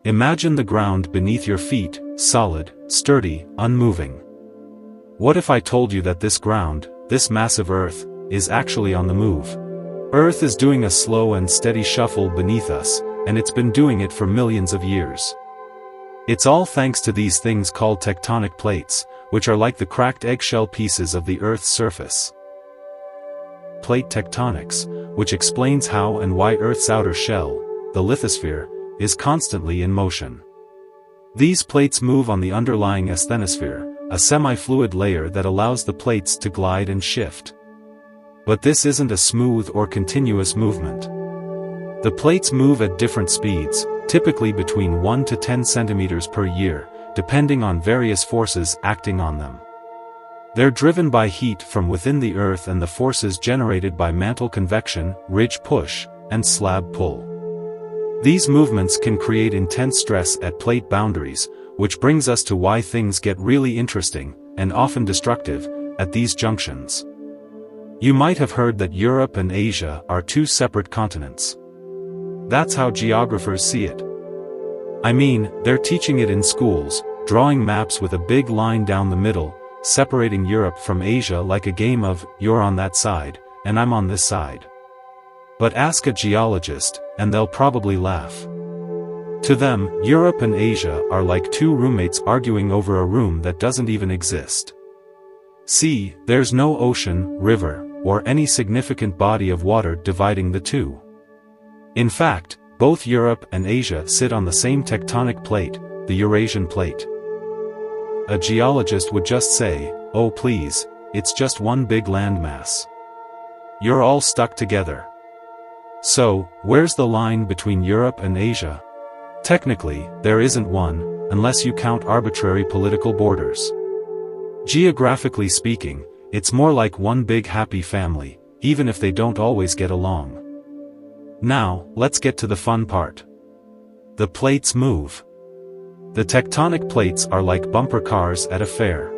Imagine the ground beneath your feet, solid, sturdy, unmoving. What if I told you that this ground, this massive Earth, is actually on the move? Earth is doing a slow and steady shuffle beneath us, and it's been doing it for millions of years. It's all thanks to these things called tectonic plates, which are like the cracked eggshell pieces of the Earth's surface. Plate tectonics, which explains how and why Earth's outer shell, the lithosphere, is constantly in motion. These plates move on the underlying asthenosphere, a semi-fluid layer that allows the plates to glide and shift. But this isn't a smooth or continuous movement. The plates move at different speeds, typically between 1 to 10 centimeters per year, depending on various forces acting on them. They're driven by heat from within the Earth and the forces generated by mantle convection, ridge push, and slab pull. These movements can create intense stress at plate boundaries, which brings us to why things get really interesting, and often destructive, at these junctions. You might have heard that Europe and Asia are two separate continents. That's how geographers see it. I mean, they're teaching it in schools, drawing maps with a big line down the middle, separating Europe from Asia like a game of, you're on that side, and I'm on this side. But ask a geologist, and they'll probably laugh. To them, Europe and Asia are like two roommates arguing over a room that doesn't even exist. See, there's no ocean, river, or any significant body of water dividing the two. In fact, both Europe and Asia sit on the same tectonic plate, the Eurasian plate. A geologist would just say, oh please, it's just one big landmass. You're all stuck together. So, where's the line between Europe and Asia? Technically, there isn't one, unless you count arbitrary political borders. Geographically speaking, it's more like one big happy family, even if they don't always get along. Now, let's get to the fun part. The plates move. The tectonic plates are like bumper cars at a fair.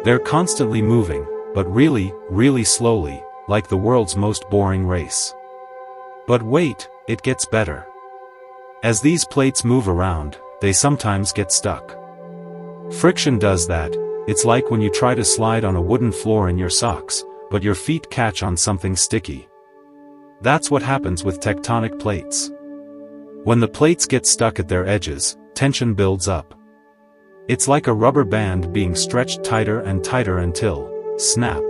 They're constantly moving, but really, really slowly, like the world's most boring race. But wait, it gets better. As these plates move around, they sometimes get stuck. Friction does that. It's like when you try to slide on a wooden floor in your socks, but your feet catch on something sticky. That's what happens with tectonic plates. When the plates get stuck at their edges, tension builds up. It's like a rubber band being stretched tighter and tighter until, snap.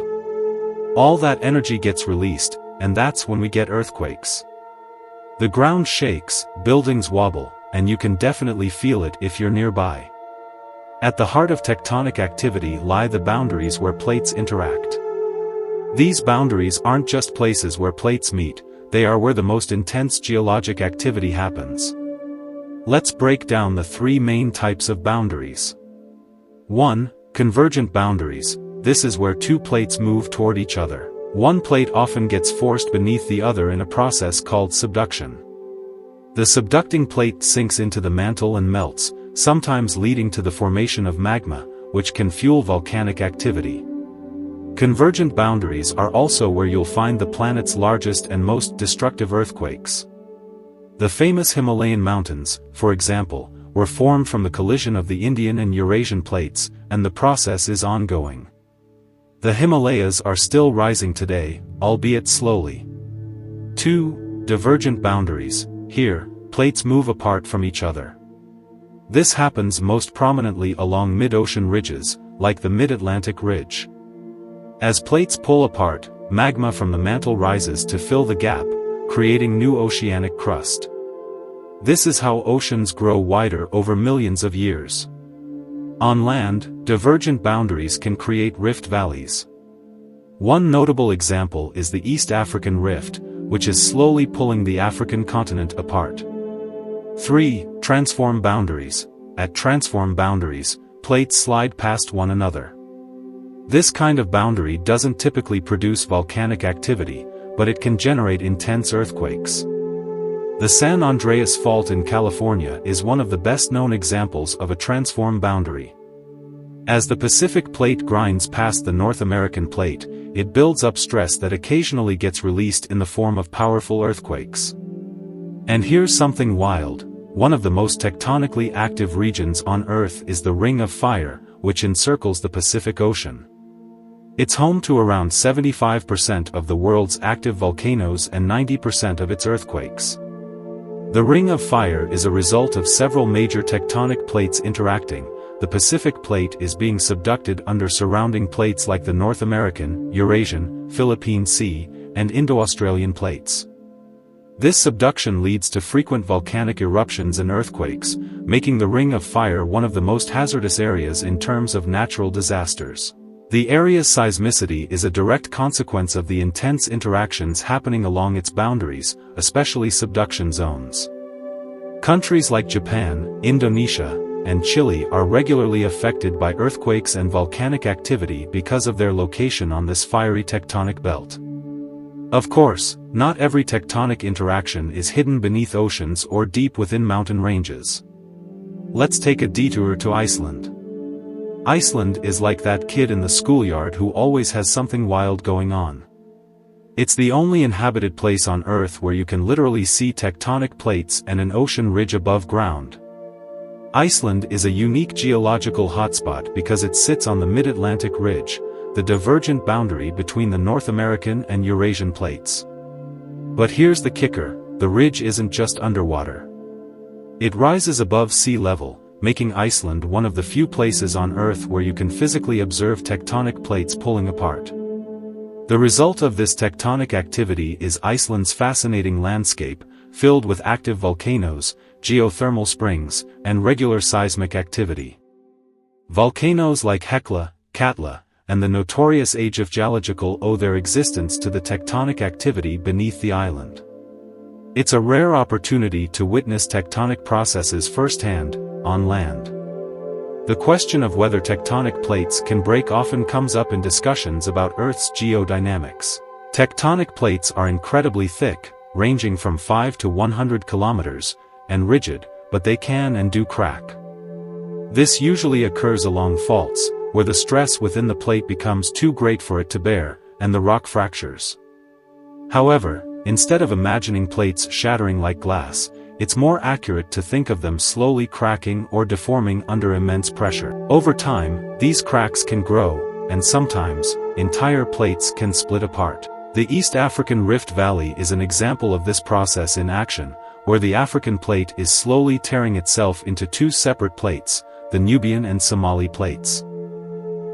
All that energy gets released, and that's when we get earthquakes. The ground shakes, buildings wobble, and you can definitely feel it if you're nearby. At the heart of tectonic activity lie the boundaries where plates interact. These boundaries aren't just places where plates meet, they are where the most intense geologic activity happens. Let's break down the three main types of boundaries. 1. Convergent boundaries. This is where two plates move toward each other. One plate often gets forced beneath the other in a process called subduction. The subducting plate sinks into the mantle and melts, sometimes leading to the formation of magma, which can fuel volcanic activity. Convergent boundaries are also where you'll find the planet's largest and most destructive earthquakes. The famous Himalayan mountains, for example, were formed from the collision of the Indian and Eurasian plates, and the process is ongoing. The Himalayas are still rising today, albeit slowly. 2. Divergent boundaries. Here, plates move apart from each other. This happens most prominently along mid-ocean ridges, like the Mid-Atlantic Ridge. As plates pull apart, magma from the mantle rises to fill the gap, creating new oceanic crust. This is how oceans grow wider over millions of years. On land, divergent boundaries can create rift valleys. One notable example is the East African Rift, which is slowly pulling the African continent apart. 3. Transform boundaries. At transform boundaries, plates slide past one another. This kind of boundary doesn't typically produce volcanic activity, but it can generate intense earthquakes. The San Andreas Fault in California is one of the best-known examples of a transform boundary. As the Pacific Plate grinds past the North American Plate, it builds up stress that occasionally gets released in the form of powerful earthquakes. And here's something wild. one of the most tectonically active regions on Earth is the Ring of Fire, which encircles the Pacific Ocean. It's home to around 75% of the world's active volcanoes and 90% of its earthquakes. The Ring of Fire is a result of several major tectonic plates interacting. The Pacific Plate is being subducted under surrounding plates like the North American, Eurasian, Philippine Sea, and Indo-Australian plates. This subduction leads to frequent volcanic eruptions and earthquakes, making the Ring of Fire one of the most hazardous areas in terms of natural disasters. The area's seismicity is a direct consequence of the intense interactions happening along its boundaries, especially subduction zones. Countries like Japan, Indonesia, and Chile are regularly affected by earthquakes and volcanic activity because of their location on this fiery tectonic belt. Of course, not every tectonic interaction is hidden beneath oceans or deep within mountain ranges. Let's take a detour to Iceland. Iceland is like that kid in the schoolyard who always has something wild going on. It's the only inhabited place on Earth where you can literally see tectonic plates and an ocean ridge above ground. Iceland is a unique geological hotspot because it sits on the mid-Atlantic ridge, the divergent boundary between the North American and Eurasian plates. But here's the kicker, the ridge isn't just underwater. It rises above sea level, making Iceland one of the few places on Earth where you can physically observe tectonic plates pulling apart. The result of this tectonic activity is Iceland's fascinating landscape, filled with active volcanoes, geothermal springs, and regular seismic activity. Volcanoes like Hekla, Katla, and the notorious Eyjafjallajökull owe their existence to the tectonic activity beneath the island. It's a rare opportunity to witness tectonic processes firsthand, on land. The question of whether tectonic plates can break often comes up in discussions about Earth's geodynamics. Tectonic plates are incredibly thick, ranging from 5 to 100 kilometers, and rigid, but they can and do crack. This usually occurs along faults, where the stress within the plate becomes too great for it to bear, and the rock fractures. However, instead of imagining plates shattering like glass, it's more accurate to think of them slowly cracking or deforming under immense pressure. Over time, these cracks can grow, and sometimes, entire plates can split apart. The East African Rift Valley is an example of this process in action, where the African plate is slowly tearing itself into two separate plates, the Nubian and Somali plates.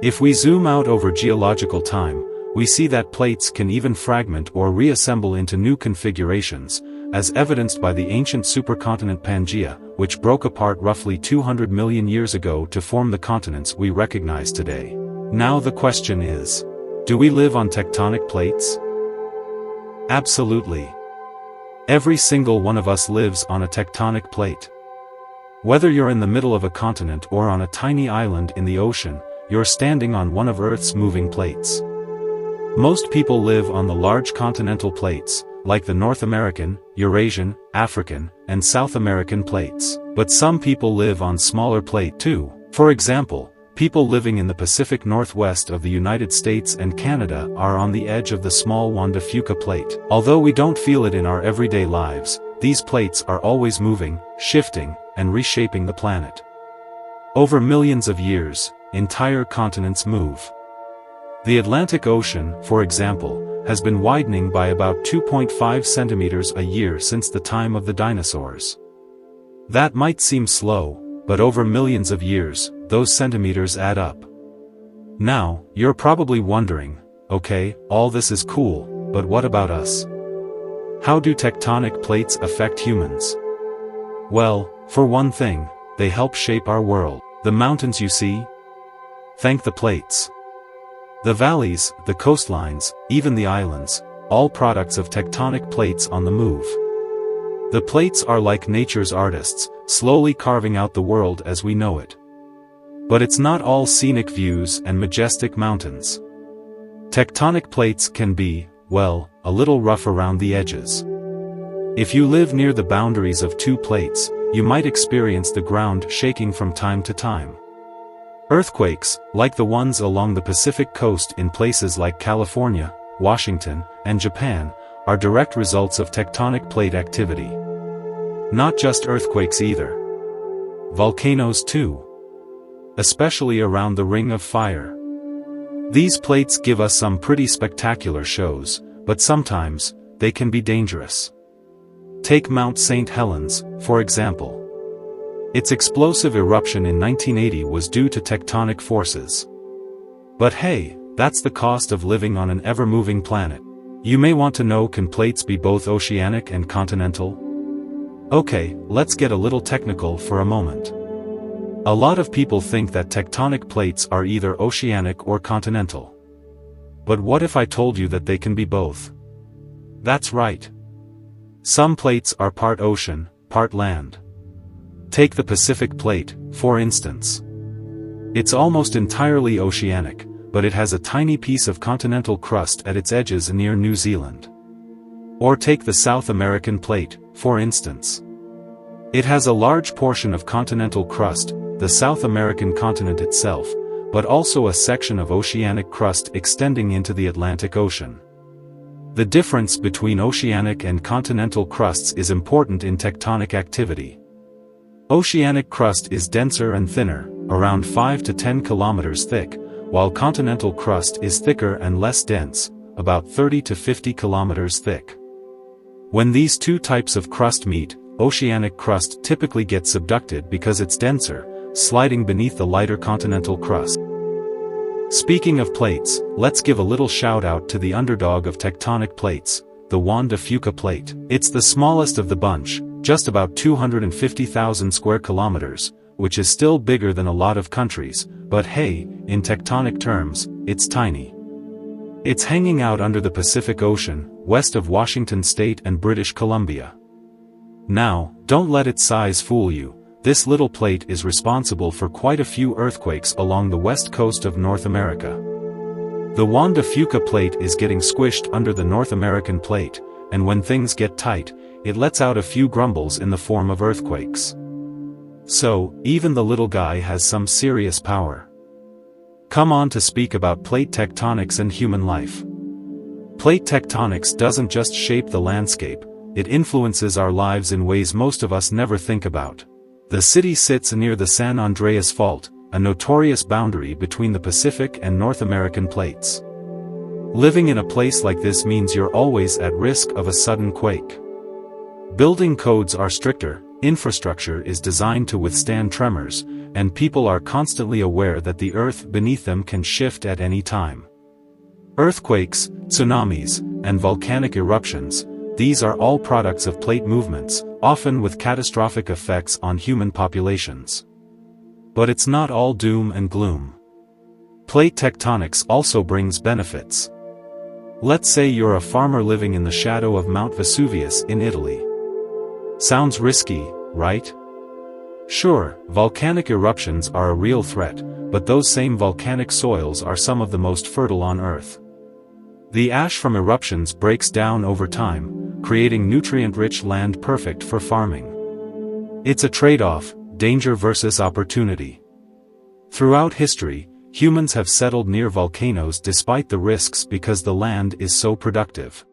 If we zoom out over geological time, we see that plates can even fragment or reassemble into new configurations, as evidenced by the ancient supercontinent Pangaea, which broke apart roughly 200 million years ago to form the continents we recognize today. Now the question is, do we live on tectonic plates? Absolutely. Every single one of us lives on a tectonic plate. Whether you're in the middle of a continent or on a tiny island in the ocean, you're standing on one of Earth's moving plates. Most people live on the large continental plates, like the North American, Eurasian, African, and South American plates. But some people live on smaller plates too. For example, people living in the Pacific Northwest of the United States and Canada are on the edge of the small Juan de Fuca plate. Although we don't feel it in our everyday lives, these plates are always moving, shifting, and reshaping the planet. Over millions of years, entire continents move. The Atlantic Ocean, for example, has been widening by about 2.5 centimeters a year since the time of the dinosaurs. That might seem slow, but over millions of years, those centimeters add up. Now, you're probably wondering, okay, all this is cool, but what about us? How do tectonic plates affect humans? Well, for one thing, they help shape our world. The mountains you see? Thank the plates. The valleys, the coastlines, even the islands, all products of tectonic plates on the move. The plates are like nature's artists, slowly carving out the world as we know it. But it's not all scenic views and majestic mountains. Tectonic plates can be, well, a little rough around the edges. If you live near the boundaries of two plates, you might experience the ground shaking from time to time. Earthquakes, like the ones along the Pacific coast in places like California, Washington, and Japan, are direct results of tectonic plate activity. Not just earthquakes either. Volcanoes too. Especially around the Ring of Fire. These plates give us some pretty spectacular shows, but sometimes, they can be dangerous. Take Mount St. Helens, for example. Its explosive eruption in 1980 was due to tectonic forces. But hey, that's the cost of living on an ever-moving planet. You may want to know, can plates be both oceanic and continental? Okay, let's get a little technical for a moment. A lot of people think that tectonic plates are either oceanic or continental. But what if I told you that they can be both? That's right. Some plates are part ocean, part land. Take the Pacific Plate, for instance. It's almost entirely oceanic, but it has a tiny piece of continental crust at its edges near New Zealand. Or take the South American Plate, for instance. It has a large portion of continental crust, the South American continent itself, but also a section of oceanic crust extending into the Atlantic Ocean. The difference between oceanic and continental crusts is important in tectonic activity. Oceanic crust is denser and thinner, around 5 to 10 kilometers thick, while continental crust is thicker and less dense, about 30 to 50 kilometers thick. When these two types of crust meet, oceanic crust typically gets subducted because it's denser, sliding beneath the lighter continental crust. Speaking of plates, let's give a little shout out to the underdog of tectonic plates, the Juan de Fuca plate. It's the smallest of the bunch, just about 250,000 square kilometers, which is still bigger than a lot of countries, but hey, in tectonic terms, it's tiny. It's hanging out under the Pacific Ocean, west of Washington State and British Columbia. Now, don't let its size fool you. This little plate is responsible for quite a few earthquakes along the west coast of North America. The Juan de Fuca plate is getting squished under the North American plate, and when things get tight, it lets out a few grumbles in the form of earthquakes. So, even the little guy has some serious power. Come on to speak about plate tectonics and human life. Plate tectonics doesn't just shape the landscape, it influences our lives in ways most of us never think about. The city sits near the San Andreas Fault, a notorious boundary between the Pacific and North American plates. Living in a place like this means you're always at risk of a sudden quake. Building codes are stricter, infrastructure is designed to withstand tremors, and people are constantly aware that the earth beneath them can shift at any time. Earthquakes, tsunamis, and volcanic eruptions, these are all products of plate movements, often with catastrophic effects on human populations. But it's not all doom and gloom. Plate tectonics also brings benefits. Let's say you're a farmer living in the shadow of Mount Vesuvius in Italy. Sounds risky, right? Sure, volcanic eruptions are a real threat, but those same volcanic soils are some of the most fertile on Earth. The ash from eruptions breaks down over time, creating nutrient-rich land perfect for farming. It's a trade-off, danger versus opportunity. Throughout history, humans have settled near volcanoes despite the risks because the land is so productive.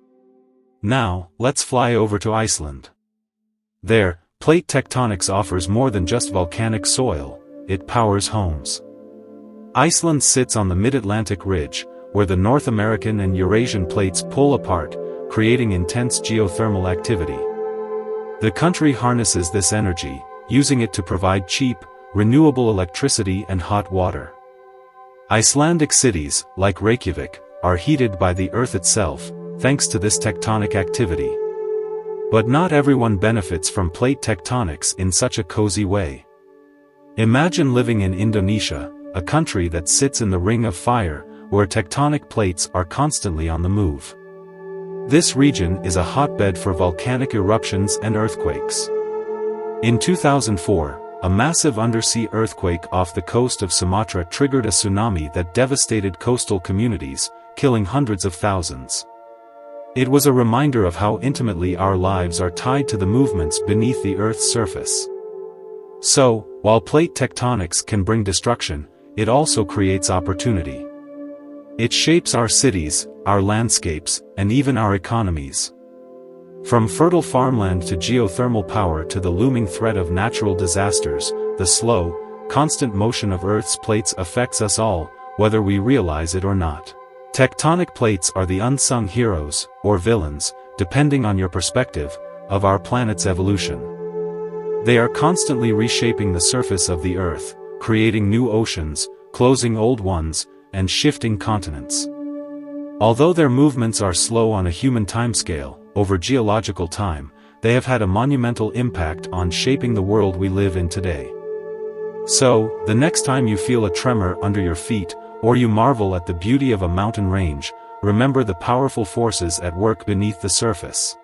Now, let's fly over to Iceland. There, plate tectonics offers more than just volcanic soil, it powers homes. Iceland sits on the mid-Atlantic ridge, where the North American and Eurasian plates pull apart, creating intense geothermal activity. The country harnesses this energy, using it to provide cheap, renewable electricity and hot water. Icelandic cities, like Reykjavik, are heated by the earth itself, thanks to this tectonic activity. But not everyone benefits from plate tectonics in such a cozy way. Imagine living in Indonesia, a country that sits in the Ring of Fire, where tectonic plates are constantly on the move. This region is a hotbed for volcanic eruptions and earthquakes. In 2004, a massive undersea earthquake off the coast of Sumatra triggered a tsunami that devastated coastal communities, killing hundreds of thousands. It was a reminder of how intimately our lives are tied to the movements beneath the Earth's surface. So, while plate tectonics can bring destruction, it also creates opportunity. It shapes our cities, our landscapes, and even our economies. From fertile farmland to geothermal power to the looming threat of natural disasters, the slow, constant motion of Earth's plates affects us all, whether we realize it or not. Tectonic plates are the unsung heroes, or villains, depending on your perspective, of our planet's evolution. They are constantly reshaping the surface of the Earth, creating new oceans, closing old ones, and shifting continents. Although their movements are slow on a human timescale, over geological time, they have had a monumental impact on shaping the world we live in today. So, the next time you feel a tremor under your feet, or you marvel at the beauty of a mountain range, remember the powerful forces at work beneath the surface.